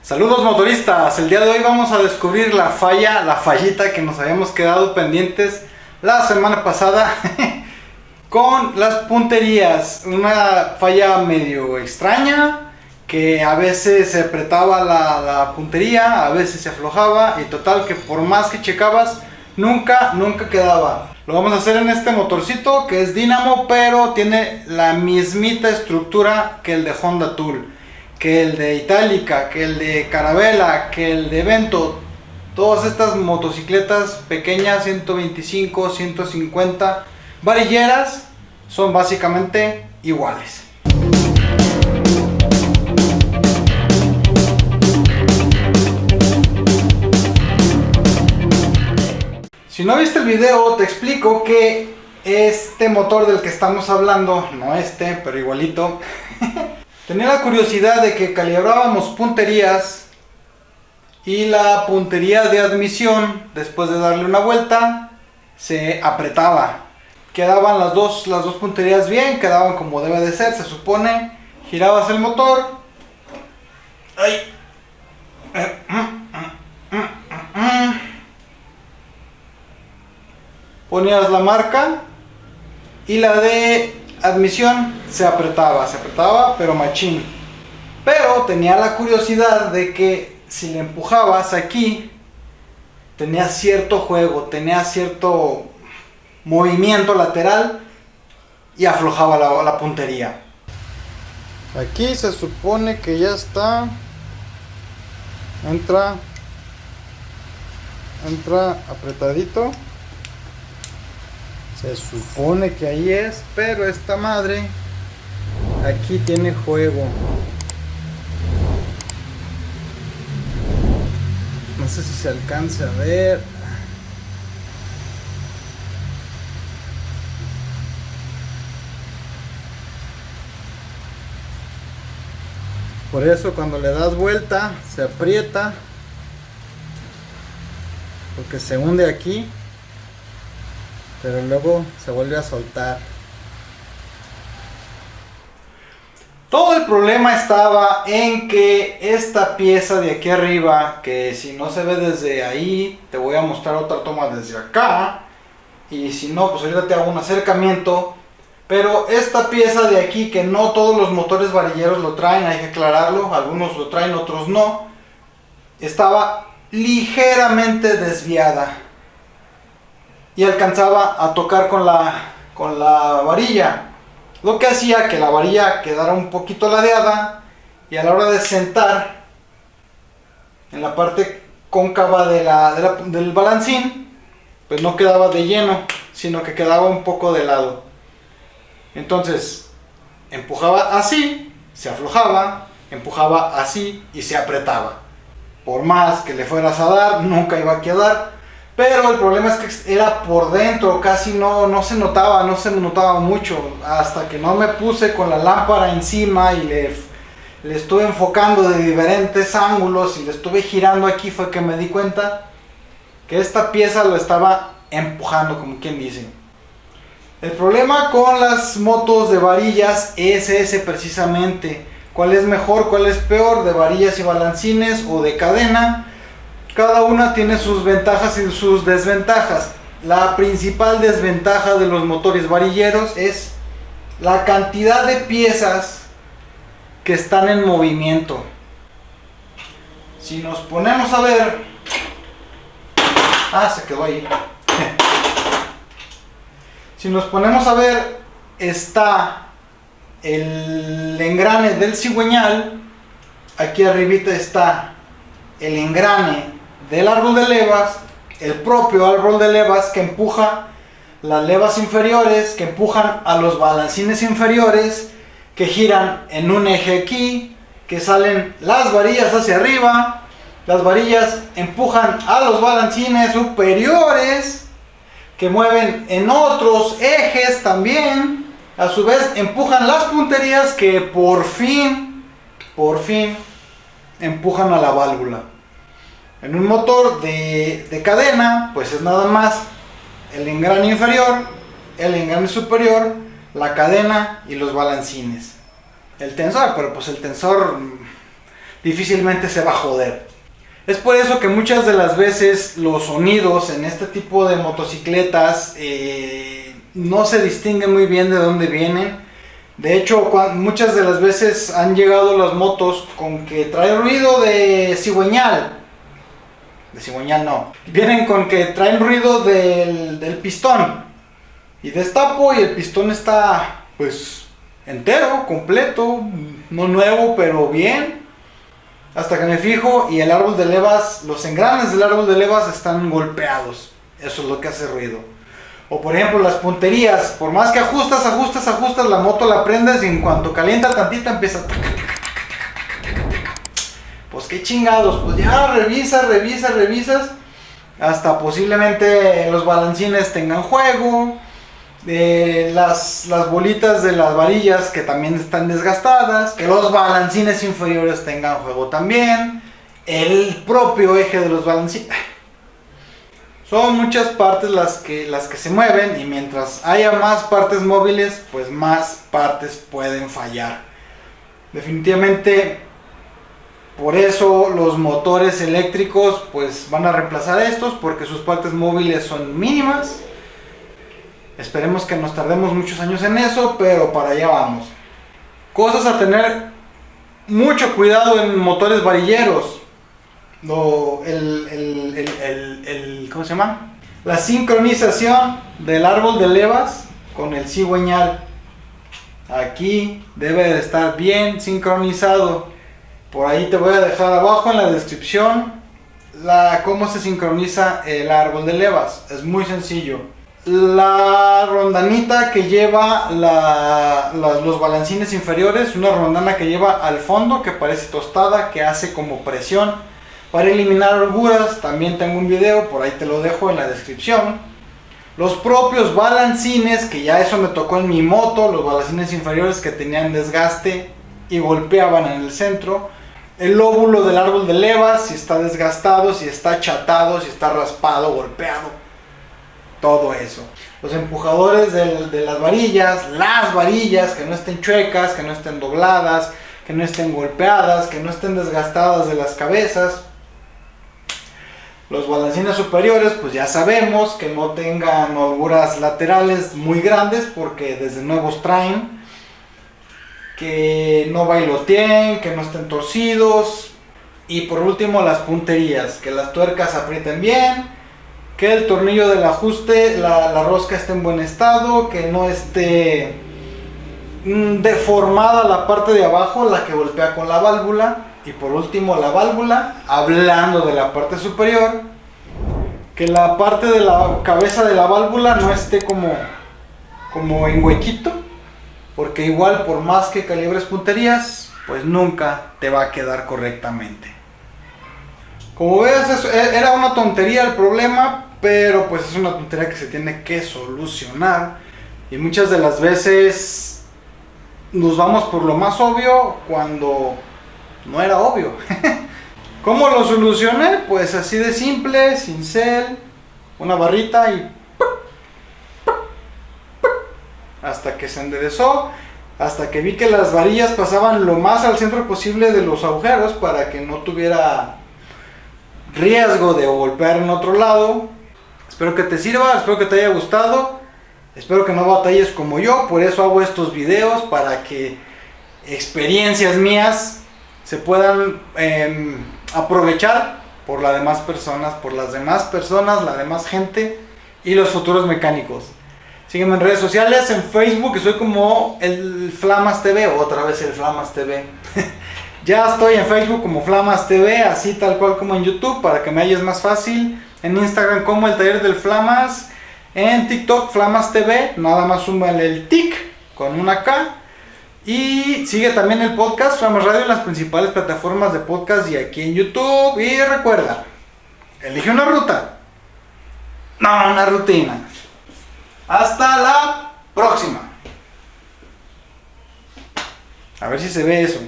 Saludos motoristas, el día de hoy vamos a descubrir la fallita que nos habíamos quedado pendientes la semana pasada con las punterías. Una falla medio extraña, que a veces se apretaba la puntería, a veces se aflojaba y total que por más que checabas nunca quedaba. Lo vamos a hacer en este motorcito que es dínamo, pero tiene la mismita estructura que el de Honda Tool, que el de Itálica, que el de Carabela, que el de Vento. Todas estas motocicletas pequeñas, 125, 150 varilleras, son básicamente iguales. Si no viste el video, te explico que este motor del que estamos hablando, no este, pero igualito, tenía la curiosidad de que calibrábamos punterías y la puntería de admisión, después de darle una vuelta, se apretaba. Quedaban las dos punterías bien, quedaban como debe de ser, se supone. Girabas el motor. ¡Ay! Ponías la marca y la de admisión se apretaba pero machín. Pero tenía la curiosidad de que si le empujabas aquí, tenía cierto juego, tenía cierto movimiento lateral y aflojaba la puntería. Aquí se supone que ya está. Entra apretadito. Se supone que ahí es, pero esta madre aquí tiene juego. No sé si se alcanza a ver. Por eso cuando le das vuelta se aprieta, porque se hunde aquí, pero luego se vuelve a soltar. Todo el problema estaba en que esta pieza de aquí arriba, que si no se ve desde ahí, te voy a mostrar otra toma desde acá, y si no, pues ahorita te hago un acercamiento. Pero esta pieza de aquí, que no todos los motores varilleros lo traen, hay que aclararlo, algunos lo traen, otros no, estaba ligeramente desviada y alcanzaba a tocar con la varilla, lo que hacía que la varilla quedara un poquito ladeada, y a la hora de sentar en la parte cóncava del balancín, pues no quedaba de lleno, sino que quedaba un poco de lado. Entonces empujaba así, se aflojaba, empujaba así y se apretaba. Por más que le fueras a dar, nunca iba a quedar. Pero el problema es que era por dentro, casi no se notaba mucho. Hasta que no me puse con la lámpara encima y le estuve enfocando de diferentes ángulos y le estuve girando aquí, fue que me di cuenta que esta pieza lo estaba empujando, como quien dice. El problema con las motos de varillas es ese precisamente. ¿Cuál es mejor, cuál es peor? ¿De varillas y balancines o de cadena? Cada una tiene sus ventajas y sus desventajas. La principal desventaja de los motores varilleros es la cantidad de piezas que están en movimiento. Si nos ponemos a ver... se quedó ahí. Si nos ponemos a ver, está el engrane del cigüeñal, aquí arribita está el engrane del árbol de levas, el propio árbol de levas que empuja las levas inferiores, que empujan a los balancines inferiores, que giran en un eje aquí, que salen las varillas hacia arriba, las varillas empujan a los balancines superiores, que mueven en otros ejes también, a su vez empujan las punterías que por fin empujan a la válvula. En un motor de cadena, pues es nada más el engrane inferior, el engrane superior, la cadena y los balancines. El tensor, pero pues el tensor difícilmente se va a joder. Es por eso que muchas de las veces los sonidos en este tipo de motocicletas no se distinguen muy bien de dónde vienen. De hecho, muchas de las veces han llegado las motos con que trae ruido de cigüeñal. De cigüeñal no. Vienen con que traen ruido del pistón. Y destapo y el pistón está pues entero, completo, no nuevo, pero bien. Hasta que me fijo y el árbol de levas, los engranes del árbol de levas están golpeados. Eso es lo que hace ruido. O por ejemplo las punterías, por más que ajustas, la moto la prendes y en cuanto calienta tantito empieza. Pues qué chingados, pues ya revisas. Hasta posiblemente los balancines tengan juego. Las bolitas de las varillas que también están desgastadas, que los balancines inferiores tengan juego también, el propio eje de los balancines. Son muchas partes las que se mueven y mientras haya más partes móviles, pues más partes pueden fallar. Definitivamente, por eso los motores eléctricos pues van a reemplazar estos porque sus partes móviles son mínimas. Esperemos que nos tardemos muchos años en eso, pero para allá vamos. Cosas a tener mucho cuidado en motores varilleros. ¿Cómo se llama? La sincronización del árbol de levas con el cigüeñal. Aquí debe de estar bien sincronizado. Por ahí te voy a dejar abajo en la descripción cómo se sincroniza el árbol de levas. Es muy sencillo. La rondanita que lleva los balancines inferiores, una rondana que lleva al fondo que parece tostada, que hace como presión para eliminar holguras. También tengo un video, por ahí te lo dejo en la descripción. Los propios balancines, que ya eso me tocó en mi moto, los balancines inferiores que tenían desgaste y golpeaban en el centro. El lóbulo del árbol de levas, si está desgastado, si está achatado, si está raspado, golpeado. Todo eso. Los empujadores de las varillas que no estén chuecas, que no estén dobladas, que no estén golpeadas, que no estén desgastadas de las cabezas. Los balancines superiores, pues ya sabemos que no tengan holguras laterales muy grandes porque desde nuevos traen. Que no bailoteen, que no estén torcidos. Y por último las punterías, que las tuercas aprieten bien. Que el tornillo del ajuste, la rosca esté en buen estado, que no esté deformada la parte de abajo, la que golpea con la válvula. Y por último la válvula, hablando de la parte superior, que la parte de la cabeza de la válvula no esté como en huequito, porque igual por más que calibres punterías, pues nunca te va a quedar correctamente. Como ves, era una tontería el problema, pero pues es una tontería que se tiene que solucionar. Y muchas de las veces nos vamos por lo más obvio cuando no era obvio. ¿Cómo lo solucioné? Pues así de simple, cincel, una barrita y hasta que se enderezó, hasta que vi que las varillas pasaban lo más al centro posible de los agujeros para que no tuviera riesgo de golpear en otro lado. Espero que te sirva, espero que te haya gustado, espero que no batalles como yo, por eso hago estos videos, para que experiencias mías se puedan aprovechar por las demás personas, la demás gente y los futuros mecánicos. Sígueme en redes sociales, en Facebook, que soy como el Flamas TV, otra vez el Flamas TV. Ya estoy en Facebook como Flamas TV, así tal cual como en YouTube, para que me halles más fácil. En Instagram como el Taller del Flamas. En TikTok Flamas TV, nada más súmale el tic con una K. Y sigue también el podcast Flamas Radio en las principales plataformas de podcast y aquí en YouTube. Y recuerda, elige una ruta, no una rutina. Hasta la próxima. A ver si se ve eso.